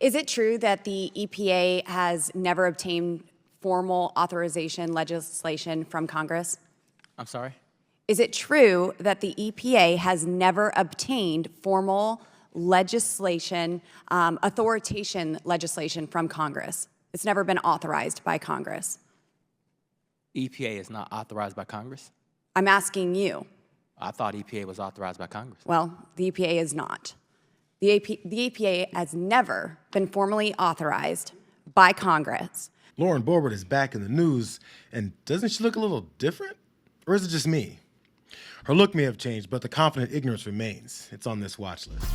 Is it true that the EPA has never obtained formal authorization legislation from Congress? I'm sorry? Is it true that the EPA has never obtained formal legislation, authorization legislation from Congress? It's never been authorized by Congress. EPA is not authorized by Congress? I'm asking you. I thought EPA was authorized by Congress. Well, the EPA is not. The EPA has never been formally authorized by Congress. Lauren Boebert is back in the news, and doesn't she look a little different? Or is it just me? Her look may have changed, but the confident ignorance remains. It's on this watch list.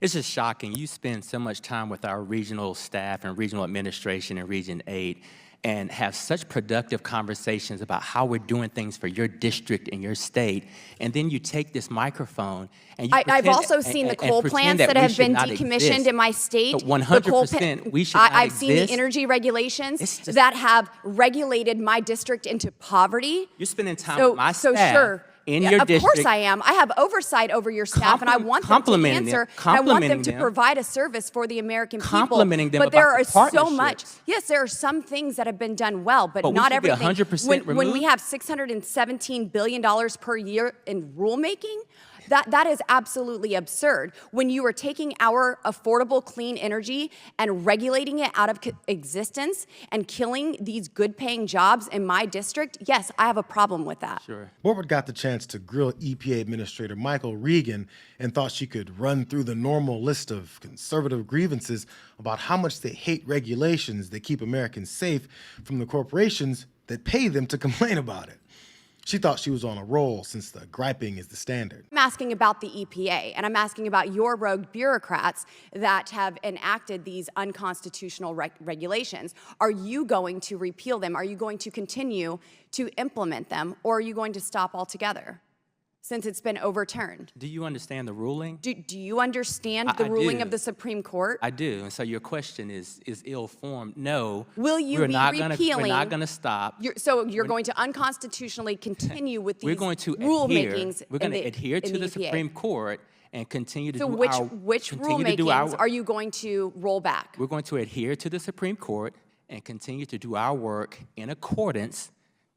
It's just shocking. You spend so much time with our regional staff and regional administration in Region 8 and have such productive conversations about how we're doing things for your district and your state, and then you take this microphone and you I've also seen the coal plants that have been decommissioned in my state. But 100% we should not I've exist. seen the energy regulations that have regulated my district into poverty. You're spending time with my staff. So sure. In your district. Of course I am. I have oversight over your staff, and I want them to answer. I want them to provide a service for the American people. Complimenting them but there about are the so much. Yes, there are some things that have been done well, but not everything. 100% when we have $617 billion per year in rulemaking, that is absolutely absurd. When you are taking our affordable clean energy and regulating it out of existence and killing these good-paying jobs in my district, yes, I have a problem with that. Sure. Boebert got the chance to grill EPA Administrator Michael Regan and thought she could run through the normal list of conservative grievances about how much they hate regulations that keep Americans safe from the corporations that pay them to complain about it. She thought she was on a roll since the griping is the standard. I'm asking about the EPA, and I'm asking about your rogue bureaucrats that have enacted these unconstitutional regulations. Are you going to repeal them? Are you going to continue to implement them, or are you going to stop altogether since it's been overturned? Do you understand the ruling? Do you understand the ruling of the Supreme Court? I do, and so your question is ill-formed. No, will you be repealing? We're not going to stop. So you're going to unconstitutionally continue with these rulemakings. We're going to adhere to the Supreme Court and continue to do our. So which rulemakings are you going to roll back? We're going to adhere to the Supreme Court and continue to do our work in accordance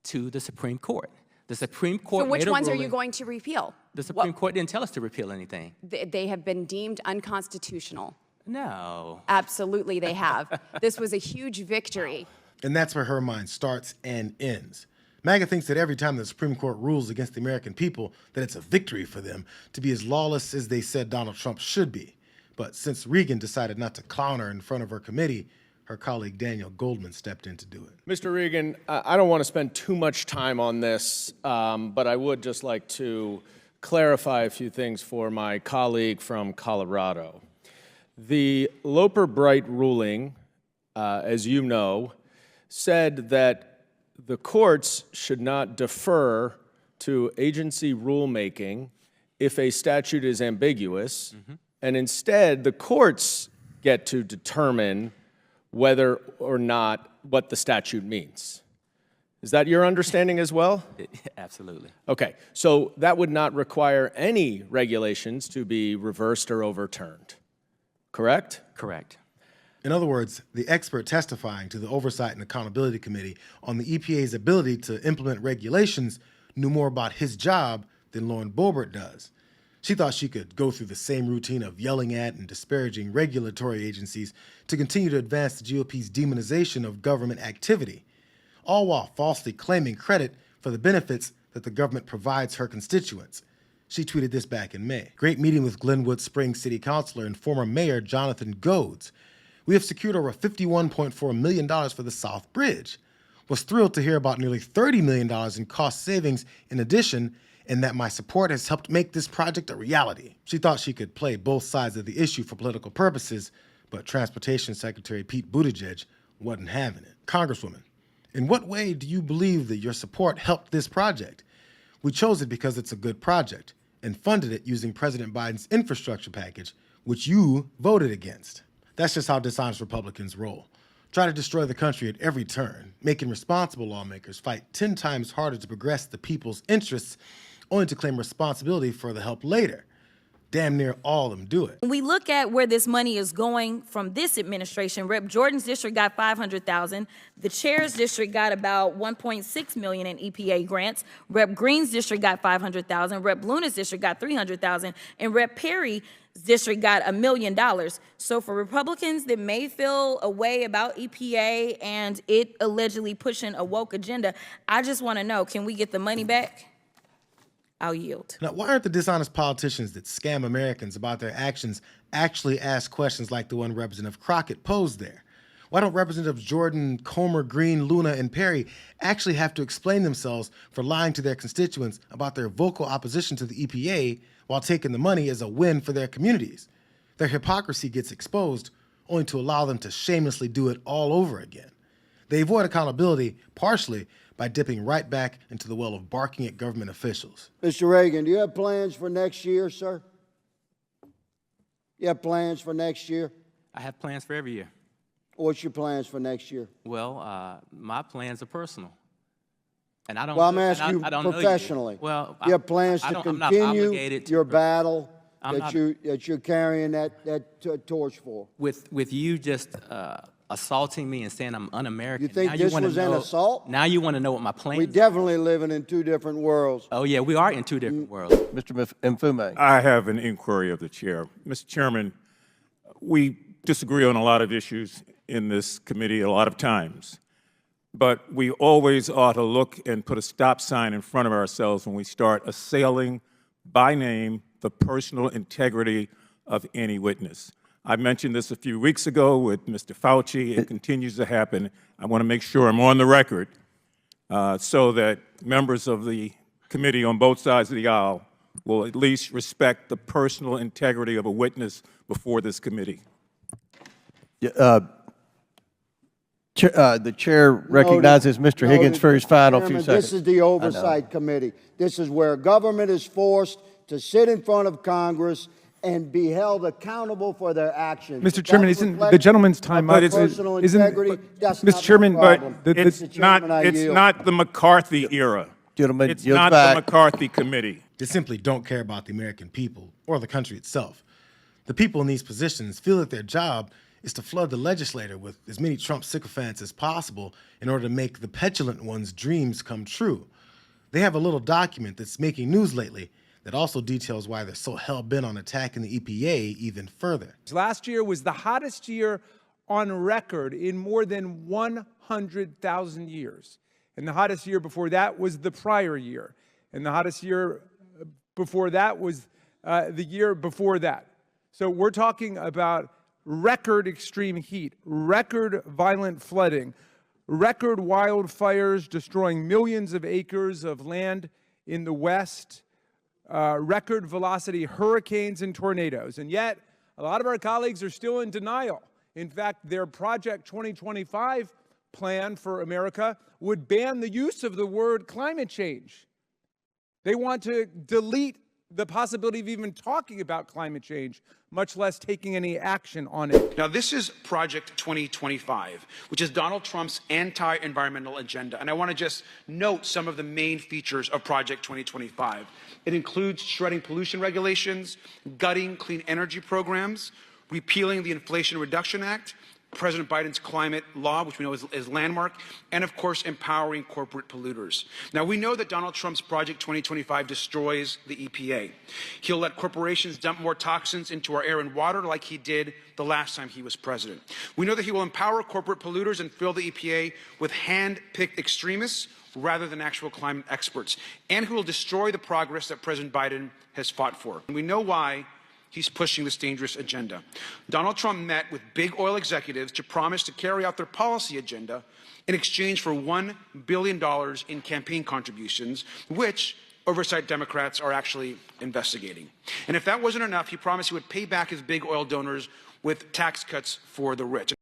to the Supreme Court. The Supreme Court. So which ones are you going to repeal? The Supreme Court didn't tell us to repeal anything. They have been deemed unconstitutional. No. Absolutely, they have. This was a huge victory. And that's where her mind starts and ends. MAGA thinks that every time the Supreme Court rules against the American people, that it's a victory for them to be as lawless as they said Donald Trump should be. But since Regan decided not to clown her in front of her committee, her colleague Daniel Goldman stepped in to do it. Mr. Regan, I don't want to spend too much time on this, but I would just like to clarify a few things for my colleague from Colorado. The Loper-Bright ruling, as you know, said that the courts should not defer to agency rulemaking if a statute is ambiguous, and instead the courts get to determine whether or not what the statute means. Is that your understanding as well? Absolutely. Okay, so that would not require any regulations to be reversed or overturned, correct? Correct. In other words, the expert testifying to the Oversight and Accountability Committee on the EPA's ability to implement regulations knew more about his job than Lauren Boebert does. She thought she could go through the same routine of yelling at and disparaging regulatory agencies to continue to advance the GOP's demonization of government activity, all while falsely claiming credit for the benefits that the government provides her constituents. She tweeted this back in May. Great meeting with Glenwood Springs City Councilor and former Mayor Jonathan Goads. We have secured over $51.4 million for the South Bridge. Was thrilled to hear about nearly $30 million in cost savings in addition, and that my support has helped make this project a reality. She thought she could play both sides of the issue for political purposes, but Transportation Secretary Pete Buttigieg wasn't having it. Congresswoman, in what way do you believe that your support helped this project? We chose it because it's a good project and funded it using President Biden's infrastructure package, which you voted against. That's just how dishonest Republicans roll. try to destroy the country at every turn, making responsible lawmakers fight 10 times harder to progress the people's interests, only to claim responsibility for the help later. Damn near all of them do it. When we look at where this money is going from this administration, Rep. Jordan's district got $500,000. The chair's district got about $1.6 million in EPA grants. Rep. Green's district got $500,000. Rep. Luna's district got $300,000. And Rep. Perry's district got $1 million. So for Republicans that may feel a way about EPA and it allegedly pushing a woke agenda, I just want to know, can we get the money back? I'll yield. Now, why aren't the dishonest politicians that scam Americans about their actions actually ask questions like the one Representative Crockett posed there? Why don't Representatives Jordan, Comer, Green, Luna, and Perry actually have to explain themselves for lying to their constituents about their vocal opposition to the EPA while taking the money as a win for their communities? Their hypocrisy gets exposed only to allow them to shamelessly do it all over again. They avoid accountability partially by dipping right back into the well of barking at government officials. Mr. Reagan, do you have plans for next year, sir? You have plans for next year? I have plans for every year. What's your plans for next year? Well, my plans are personal. And I don't Well, I'm know- and asking I you don't know professionally. Well, you have plans I to don't- I'm not continue obligated to- your battle I'm that not- you're carrying that torch for. With you just assaulting me and saying I'm un-American. You think now this wanna was an know- assault? Now you want to know what my plans We definitely living in two different worlds. Oh, yeah, we are in two different worlds. Mr. Mfume. I have an inquiry of the chair. Mr. Chairman, we disagree on a lot of issues in this committee a lot of times, but we always ought to look and put a stop sign in front of ourselves when we start assailing by name the personal integrity of any witness. I mentioned this a few weeks ago with Mr. Fauci. It continues to happen. I want to make sure I'm on the record so that members of the committee on both sides of the aisle will at least respect the personal integrity of a witness before this committee. The chair recognizes Mr. Higgins for his final few Chairman, seconds. this is the Oversight Committee. This is where government is forced to sit in front of Congress and be held accountable for their actions. Mr. Chairman, isn't the gentleman's time up? Personal integrity, that's Mr. not Chairman, my but problem. It's Mr. Chairman, I yield. not the McCarthy era. Gentlemen, It's yields not back. the McCarthy committee. They simply don't care about the American people or the country itself. The people in these positions feel that their job is to flood the legislature with as many Trump sycophants as possible in order to make the petulant ones' dreams come true. They have a little document that's making news lately that also details why they're so hell-bent on attacking the EPA even further. Last year was the hottest year on record in more than 100,000 years. And the hottest year before that was the prior year. And the hottest year before that was the year before that. So we're talking about record extreme heat, record violent flooding, record wildfires destroying millions of acres of land in the West, record velocity hurricanes and tornadoes. And yet, a lot of our colleagues are still in denial. In fact, their Project 2025 plan for America would ban the use of the word climate change. They want to delete the possibility of even talking about climate change, much less taking any action on it. Now, this is Project 2025, which is Donald Trump's anti-environmental agenda. And I want to just note some of the main features of Project 2025. It includes shredding pollution regulations, gutting clean energy programs, repealing the Inflation Reduction Act, President Biden's climate law, which we know is landmark, and of course, empowering corporate polluters. Now, we know that Donald Trump's Project 2025 destroys the EPA. He'll let corporations dump more toxins into our air and water like he did the last time he was president. We know that he will empower corporate polluters and fill the EPA with hand-picked extremists rather than actual climate experts, and who will destroy the progress that President Biden has fought for. And we know why he's pushing this dangerous agenda. Donald Trump met with big oil executives to promise to carry out their policy agenda in exchange for $1 billion in campaign contributions, which oversight Democrats are actually investigating. And if that wasn't enough, he promised he would pay back his big oil donors with tax cuts for the rich.